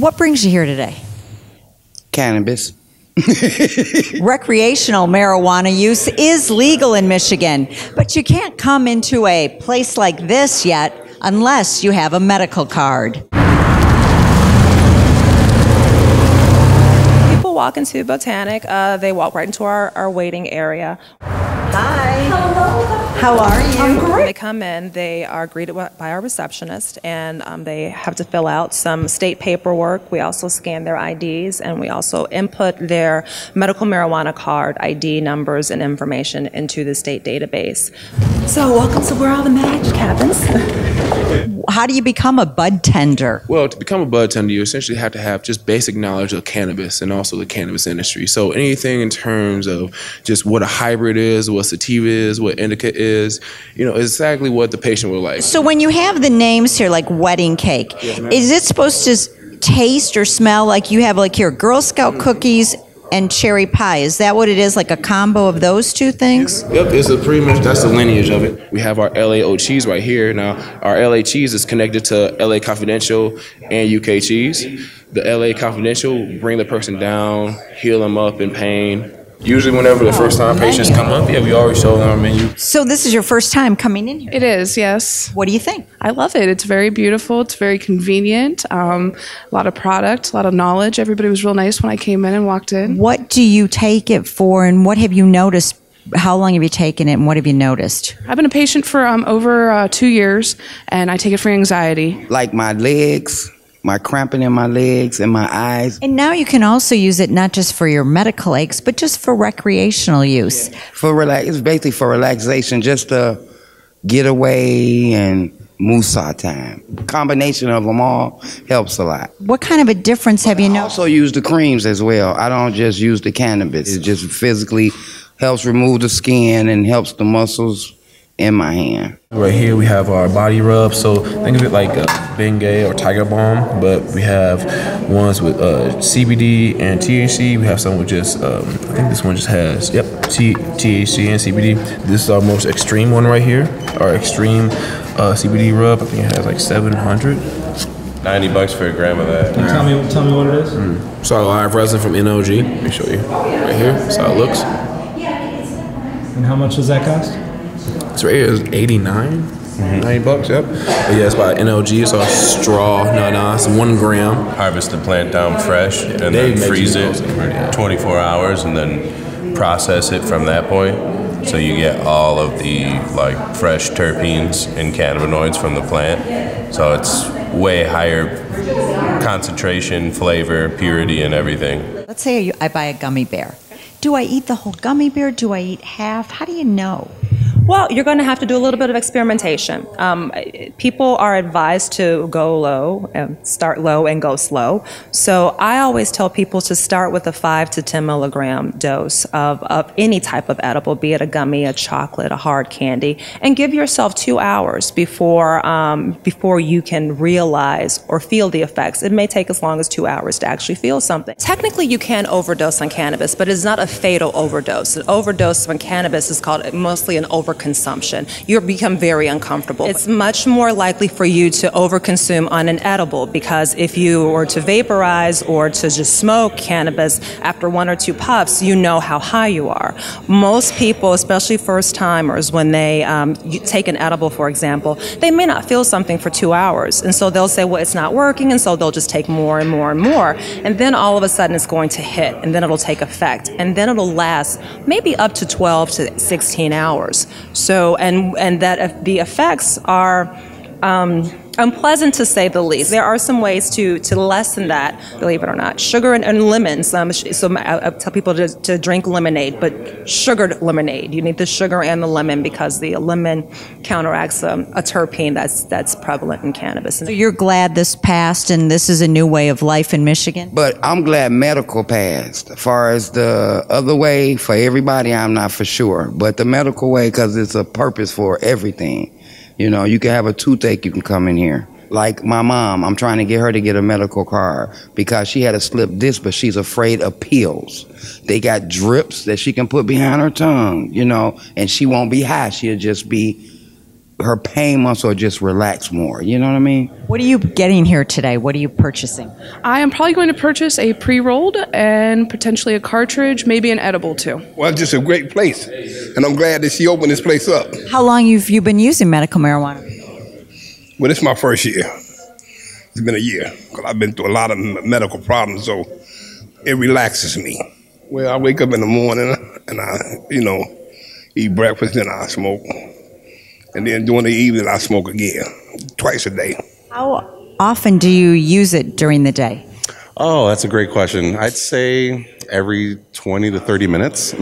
What brings you here today? Cannabis. Recreational marijuana use is legal in Michigan, but you can't come into a place like this yet unless you have a medical card. People walk into BotaniQ, they walk right into our waiting area. Hi. Hello. How are you? I'm great. They come in, they are greeted by our receptionist, and they have to fill out some state paperwork. We also scan their IDs, and we also input their medical marijuana card ID numbers and information into the state database. So welcome to where all the magic happens. How do you become a bud tender? Well, to become a bud tender, you essentially have to have just basic knowledge of cannabis and also the cannabis industry. So anything in terms of just what a hybrid is, what sativa is, what indica is, you know, exactly what the patient would like. So when you have the names here, like wedding cake, Yes, ma'am. is it supposed to taste or smell like you have like here Girl Scout cookies and cherry pie? Is that what it is, like a combo of those two things? Yep, it's a pretty much, that's the lineage of it. We have our LA Oat cheese right here. Now, our LA cheese is connected to LA Confidential and UK cheese. The LA Confidential bring the person down, heal them up in pain. Usually whenever the first time patients come up, yeah, we always show them our menu. So this is your first time coming in here? It is, yes. What do you think? I love it. It's very beautiful. It's very convenient. A lot of product, a lot of knowledge. Everybody was real nice when I came in and walked in. What do you take it for, and what have you noticed? How long have you taken it, and what have you noticed? I've been a patient for over 2 years, and I take it for anxiety. Like my legs, my cramping in my legs and my eyes. And now you can also use it not just for your medical aches, but just for recreational use. It's basically for relaxation, just to get away and musa time. Combination of them all helps a lot. What kind of a difference have you I noticed? also use the creams as well. I don't just use the cannabis. It just physically helps remove the skin and helps the muscles in my hand. Right here we have our body rub. So think of it like a Bengay or Tiger Balm, but we have ones with CBD and THC. We have some with just, I think this one just has, THC and CBD. This is our most extreme one right here, our extreme CBD rub. I think it has like 700. $90 for a gram of that. Can you tell me what it is? So our live resin from NOG. Let me show you. Right here, that's how it looks. And how much does that cost? It's right here, it's 89, $90, yep. But yeah, it's by NLG, it's our straw, it's 1 gram. Harvest the plant down fresh and They then make freeze these it 24 hours and then process it from that point. So you get all of the like fresh terpenes and cannabinoids from the plant. So it's way higher concentration, flavor, purity, and everything. Let's say I buy a gummy bear. Do I eat the whole gummy bear? Do I eat half? How do you know? Well, you're going to have to do a little bit of experimentation. People are advised to go low, start low and go slow. So I always tell people to start with a 5 to 10 milligram dose of any type of edible, be it a gummy, a chocolate, a hard candy, and give yourself 2 hours before you can realize or feel the effects. It may take as long as 2 hours to actually feel something. Technically, you can overdose on cannabis, but it's not a fatal overdose. An overdose on cannabis is called mostly an overconsumption. You become very uncomfortable. It's much more likely for you to overconsume on an edible, because if you were to vaporize or to just smoke cannabis after 1 or 2 puffs, you know how high you are. Most people, especially first timers, when they take an edible, for example, they may not feel something for 2 hours. And so they'll say, well, it's not working. And so they'll just take more and more and more. And then all of a sudden it's going to hit, and then it'll take effect. And then it'll last maybe up to 12 to 16 hours. So, and that the effects are unpleasant to say the least. There are some ways to lessen that, believe it or not. Sugar and lemons. So I tell people to drink lemonade, but sugared lemonade. You need the sugar and the lemon, because the lemon counteracts a terpene that's prevalent in cannabis. So you're glad this passed and this is a new way of life in Michigan? But I'm glad medical passed. As far as the other way, for everybody, I'm not for sure. But the medical way, because it's a purpose for everything. You know, you can have a toothache, you can come in here. Like my mom, I'm trying to get her to get a medical card because she had a slip disc, but she's afraid of pills. They got drips that she can put behind her tongue, you know, and she won't be high. She'll just be her pain muscle just relax more. You know what I mean? What are you getting here today? What are you purchasing? I am probably going to purchase a pre-rolled and potentially a cartridge, maybe an edible too. Well, it's just a great place, and I'm glad that she opened this place up. How long have you been using medical marijuana? Well, this is my first year. It's been a year, because I've been through a lot of medical problems, so it relaxes me. Well, I wake up in the morning, and I, eat breakfast, then I smoke. And then during the evening, I smoke again, twice a day. How often do you use it during the day? Oh, that's a great question. I'd say every 20 to 30 minutes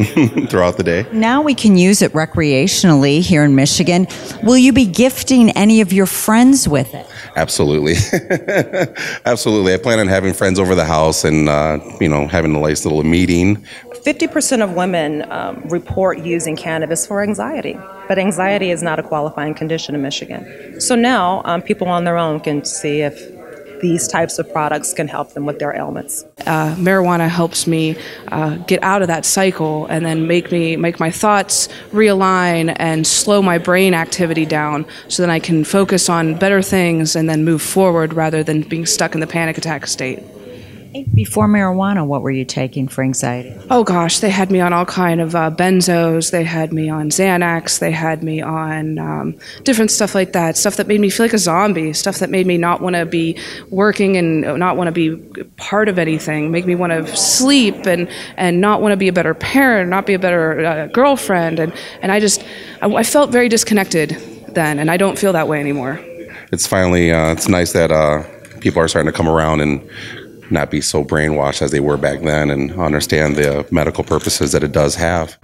throughout the day. Now we can use it recreationally here in Michigan. Will you be gifting any of your friends with it? Absolutely. Absolutely. I plan on having friends over the house and, having a nice little meeting. 50% of women report using cannabis for anxiety, but anxiety is not a qualifying condition in Michigan. So now people on their own can see if these types of products can help them with their ailments. Marijuana helps me get out of that cycle and then make my thoughts realign and slow my brain activity down so then I can focus on better things and then move forward rather than being stuck in the panic attack state. Before marijuana, what were you taking for anxiety? Oh gosh, they had me on all kind of benzos, they had me on Xanax, they had me on different stuff like that, stuff that made me feel like a zombie, stuff that made me not want to be working and not want to be part of anything, make me want to sleep and not want to be a better parent, not be a better girlfriend, and I felt very disconnected then, and I don't feel that way anymore. It's finally, it's nice that people are starting to come around and not be so brainwashed as they were back then and understand the medical purposes that it does have.